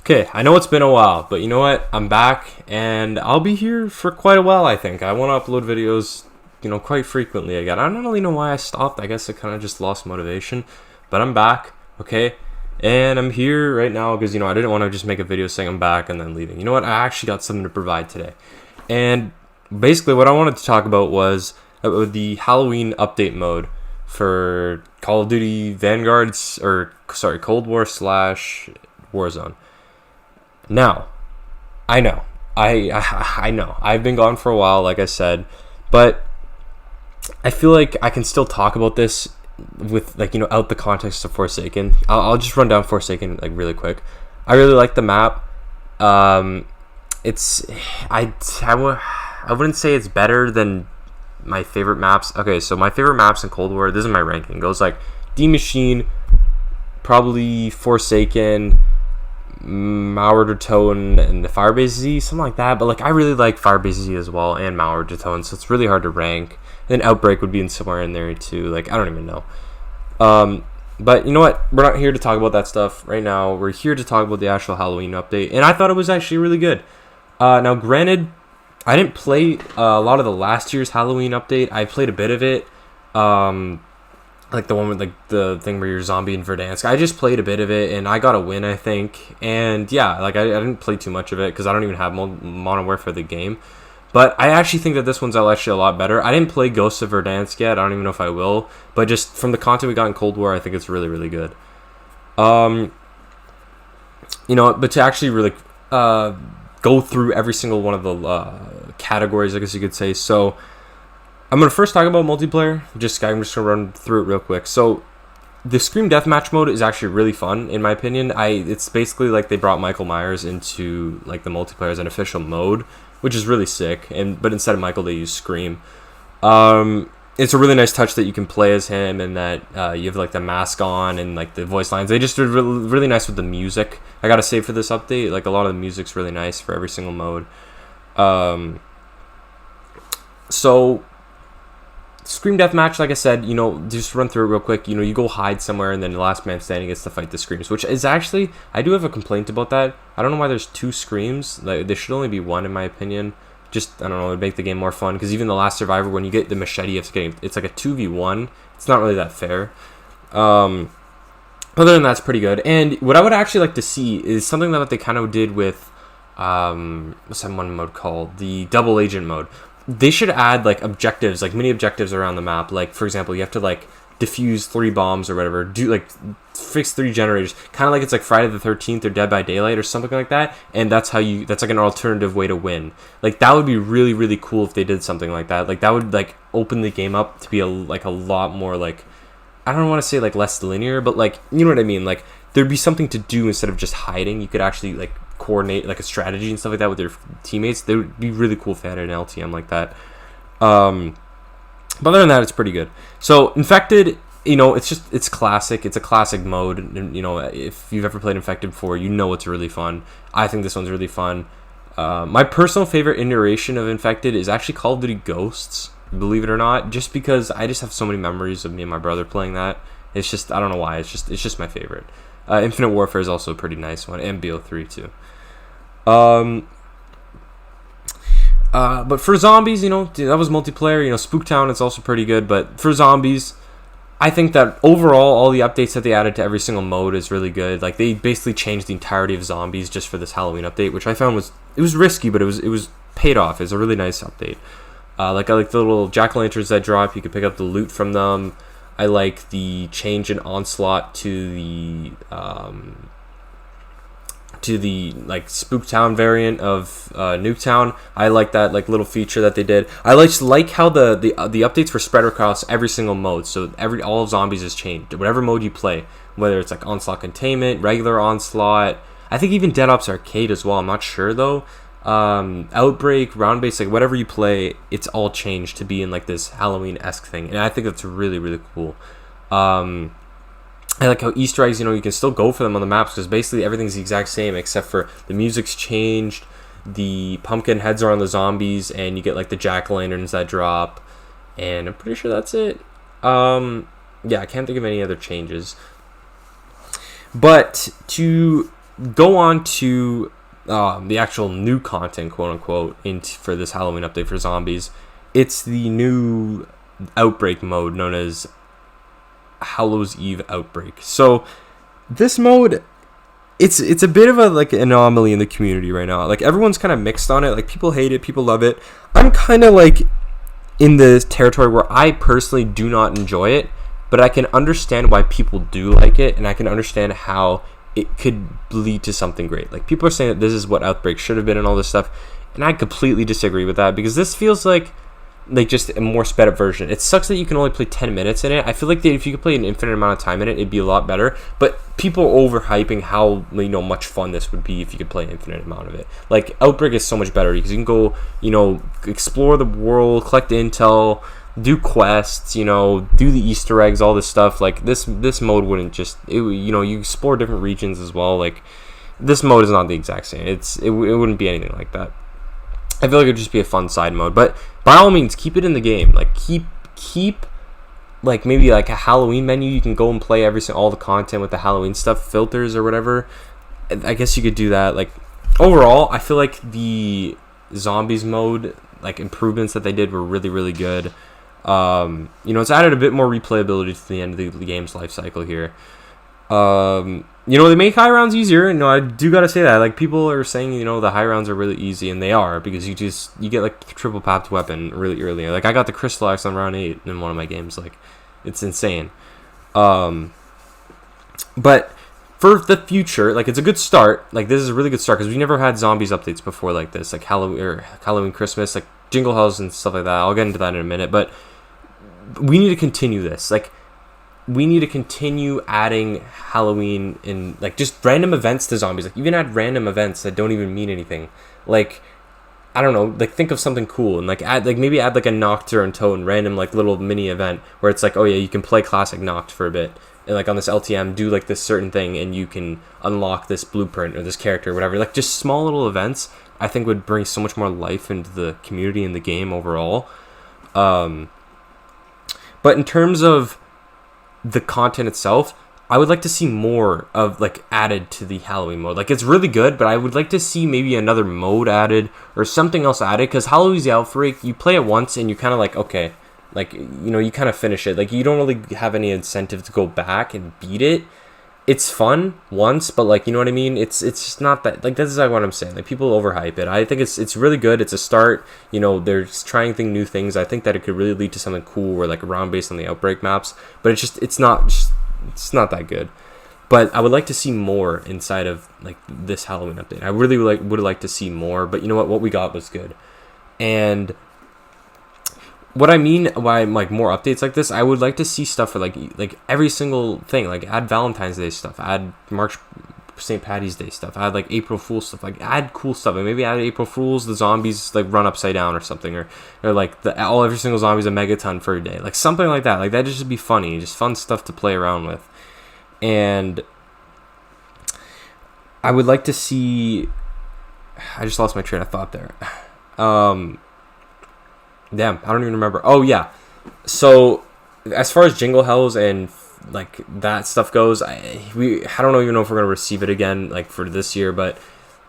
Okay, I know it's been a while, but you know what? I'm back, and I'll be here for quite a while, I think. I want to upload videos, quite frequently again. I don't really know why I stopped. I guess I kind of just lost motivation, but I'm back, okay? And I'm here right now because, I didn't want to just make a video saying I'm back and then leaving. You know what? I actually got something to provide today. And basically what I wanted to talk about was the Halloween update mode for Call of Duty Cold War / Warzone. Now, I know, I know, I've been gone for a while, like I said, but I feel like I can still talk about this with, out the context of Forsaken. I'll just run down Forsaken, really quick. I really like the map. I wouldn't say it's better than my favorite maps. Okay, so my favorite maps in Cold War, this is my ranking. It goes like D Machine, probably Forsaken, Mauer Tone, and the Firebase Z, something like that. But I really like Firebase Z as well, and Mauer Tone, so it's really hard to rank. And then Outbreak would be in somewhere in there too. I don't even know. But you know what? We're not here to talk about that stuff right now. We're here to talk about the actual Halloween update, and I thought it was actually really good. Now, granted, I didn't play a lot of the last year's Halloween update. I played a bit of it. The one with the thing where you're zombie in Verdansk. I just played a bit of it and I got a win, I think. And yeah, I didn't play too much of it because I don't even have Modern for the game. But I actually think that this one's actually a lot better. I didn't play Ghosts of Verdansk yet. I don't even know if I will. But just from the content we got in Cold War, I think it's really, really good. But to actually really go through every single one of the categories, I guess you could say. So I'm going to first talk about multiplayer. I'm just going to run through it real quick. So the Scream Deathmatch mode is actually really fun, in my opinion. It's basically like they brought Michael Myers into the multiplayer as an official mode, which is really sick. But instead of Michael, they use Scream. It's a really nice touch that you can play as him, and that you have the mask on and the voice lines. They just did really nice with the music. I gotta say, for this update, a lot of the music's really nice for every single mode. So Scream Deathmatch, like I said, just run through it real quick. You go hide somewhere, and then the last man standing gets to fight the Screams, which is actually, I do have a complaint about that. I don't know why there's two Screams. There should only be one, in my opinion. Just, I don't know, it would make the game more fun, because even the last Survivor, when you get the machete, you have to get, it's like a 2v1. It's not really that fair. Other than that, it's pretty good. And what I would actually like to see is something that they kind of did with, what's that one mode called? The Double Agent mode. They should add objectives, mini objectives around the map. For example, you have to defuse 3 bombs or whatever, do fix 3 generators, kind of it's Friday the 13th or Dead by Daylight or something like that. And that's that's an alternative way to win. That would be really, really cool if they did something like that. That would open the game up to be a lot more I don't want to say less linear, but you know what I mean. There'd be something to do instead of just hiding. You could actually coordinate a strategy and stuff like that with your teammates. They would be really cool if they had an LTM like that. But other than that, it's pretty good. So Infected, it's classic. It's a classic mode. And, if you've ever played Infected before, it's really fun. I think this one's really fun. My personal favorite iteration of Infected is actually Call of Duty Ghosts, believe it or not, just because I just have so many memories of me and my brother playing that. It's just, I don't know why, it's just my favorite. Infinite Warfare is also a pretty nice one, and BO3 too. But for zombies, that was multiplayer. Spooktown, it's also pretty good. But for zombies, I think that overall, all the updates that they added to every single mode is really good. They basically changed the entirety of zombies just for this Halloween update, which I found was risky, but it was paid off. It's a really nice update. I like the little jack-o'-lanterns that drop. You can pick up the loot from them. I like the change in Onslaught to the Spooktown variant of Nuketown. I like that little feature that they did. I like how the updates were spread across every single mode. So all of zombies is changed. Whatever mode you play, whether it's Onslaught Containment, regular Onslaught, I think even Dead Ops Arcade as well. I'm not sure though. Outbreak, round base, whatever you play, it's all changed to be in this Halloween-esque thing, and I think that's really, really cool. I like how Easter eggs, you can still go for them on the maps, because basically everything's the exact same except for the music's changed, the pumpkin heads are on the zombies, and you get the jack-o'-lanterns that drop, and I'm pretty sure that's it. Yeah, I can't think of any other changes. But to go on to the actual new content, quote unquote, for this Halloween update for zombies. It's the new Outbreak mode known as Hallows Eve Outbreak. So this mode, it's a bit of a like anomaly in the community right now. Like everyone's kind of mixed on it. Like people hate it, people love it. I'm kind of like in the territory where I personally do not enjoy it, but I can understand why people do like it, and I can understand how it could lead to something great. Like people are saying that this is what Outbreak should have been and all this stuff, and I completely disagree with that, because this feels like just a more sped up version. It sucks that you can only play 10 minutes in it. I feel like that if you could play an infinite amount of time in it, it'd be a lot better. But people are overhyping how much fun this would be if you could play an infinite amount of it. Like Outbreak is so much better because you can go explore the world, collect intel, do quests, do the Easter eggs, all this stuff. Like this mode wouldn't just you explore different regions as well. Like this mode is not the exact same. It wouldn't be anything like that. I feel like it would just be a fun side mode, but by all means, keep it in the game. Like keep like maybe like a Halloween menu. You can go and play all the content with the Halloween stuff, filters or whatever. I guess you could do that. Like overall, I feel like the zombies mode, like improvements that they did were really, really good. It's added a bit more replayability to the end of the game's life cycle here. They make high rounds easier. I do gotta say that. Like people are saying, the high rounds are really easy, and they are, because you get like the triple papped weapon really early. Like I got the crystal axe on round 8 in one of my games. Like it's insane. But for the future, like it's a good start. Like this is a really good start because we never had zombies updates before like this, like Halloween, Christmas, like Jingle Hells and stuff like that. I'll get into that in a minute, but we need to continue this. Like we need to continue adding Halloween in like just random events to zombies. Like even add random events that don't even mean anything. Like I don't know, like think of something cool and maybe add like a Nocturne Toad random like little mini event where it's like, oh yeah, you can play classic Noct for a bit, and like on this LTM do like this certain thing and you can unlock this blueprint or this character or whatever. Like just small little events I think would bring so much more life into the community and the game overall. But in terms of the content itself, I would like to see more of like added to the Halloween mode. Like it's really good, but I would like to see maybe another mode added or something else added, because Halloween's Outbreak, you play it once and you kind of like, okay, like you kind of finish it. Like you don't really have any incentive to go back and beat it. It's fun once, but like, you know what I mean? It's just not that, like, that's exactly what I'm saying. Like people overhype it. I think it's really good. It's a start. They're trying new things. I think that it could really lead to something cool where like round based on the Outbreak maps, but it's not that good. But I would like to see more inside of like this Halloween update. I really would like to see more, but you know what we got was good. And what I mean by like more updates like this, I would like to see stuff for like every single thing. Like add Valentine's Day stuff, add March St. Patty's Day stuff, add like April Fool's stuff, like add cool stuff. And maybe add April Fool's, the zombies like run upside down or something, or like every single zombie's a megaton for a day, like something like that. Like that just be funny, just fun stuff to play around with. And I would like to see. I just lost my train of thought there. Damn, I don't even remember. Oh yeah, so as far as Jingle Hells and like that stuff goes, I don't even know if we're gonna receive it again like for this year, but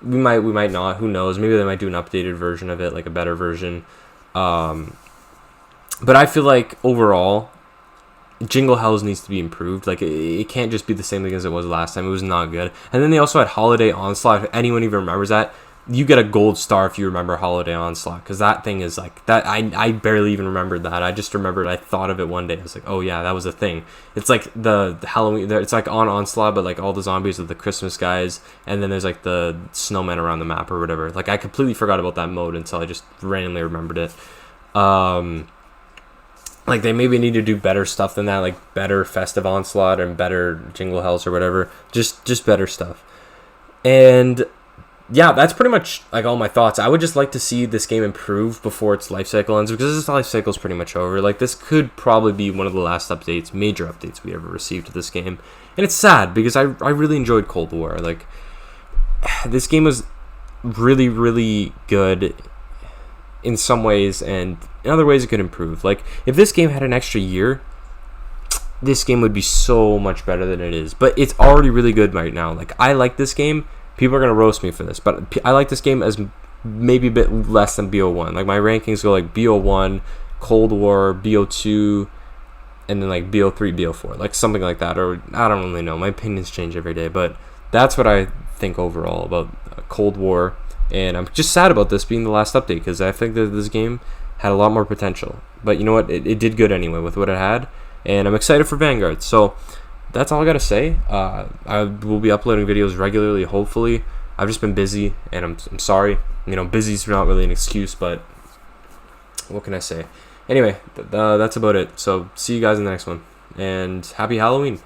we might not. Who knows? Maybe they might do an updated version of it, like a better version. But I feel like overall, Jingle Hells needs to be improved. Like it can't just be the same thing as it was last time. It was not good. And then they also had Holiday Onslaught. If anyone even remembers that, you get a gold star if you remember Holiday Onslaught, because that thing is like that. I barely even remembered that. I just remembered, I thought of it one day. I was like, oh yeah, that was a thing. It's like the Halloween, it's like on Onslaught, but like all the zombies are the Christmas guys, and then there's like the snowmen around the map or whatever. Like I completely forgot about that mode until I just randomly remembered it. Like they maybe need to do better stuff than that, like better Festive Onslaught and better Jingle Hells or whatever. Just better stuff. And yeah, that's pretty much like all my thoughts. I would just like to see this game improve before its life cycle ends, because this life cycle is pretty much over. Like this could probably be one of the last major updates we ever received to this game, and it's sad because I really enjoyed Cold War. Like this game was really, really good in some ways, and in other ways it could improve. Like if this game had an extra year, this game would be so much better than it is. But it's already really good right now. Like, I like this game. People are going to roast me for this, but I like this game as maybe a bit less than BO1. Like, my rankings go like BO1, Cold War, BO2, and then like BO3, BO4, like something like that. Or I don't really know. My opinions change every day, but that's what I think overall about Cold War. And I'm just sad about this being the last update, because I think that this game had a lot more potential. But you know what? It did good anyway with what it had. And I'm excited for Vanguard. So that's all I got to say. I will be uploading videos regularly, hopefully. I've just been busy, and I'm sorry. You know, busy's not really an excuse, but what can I say? Anyway, that's about it. So see you guys in the next one. And happy Halloween.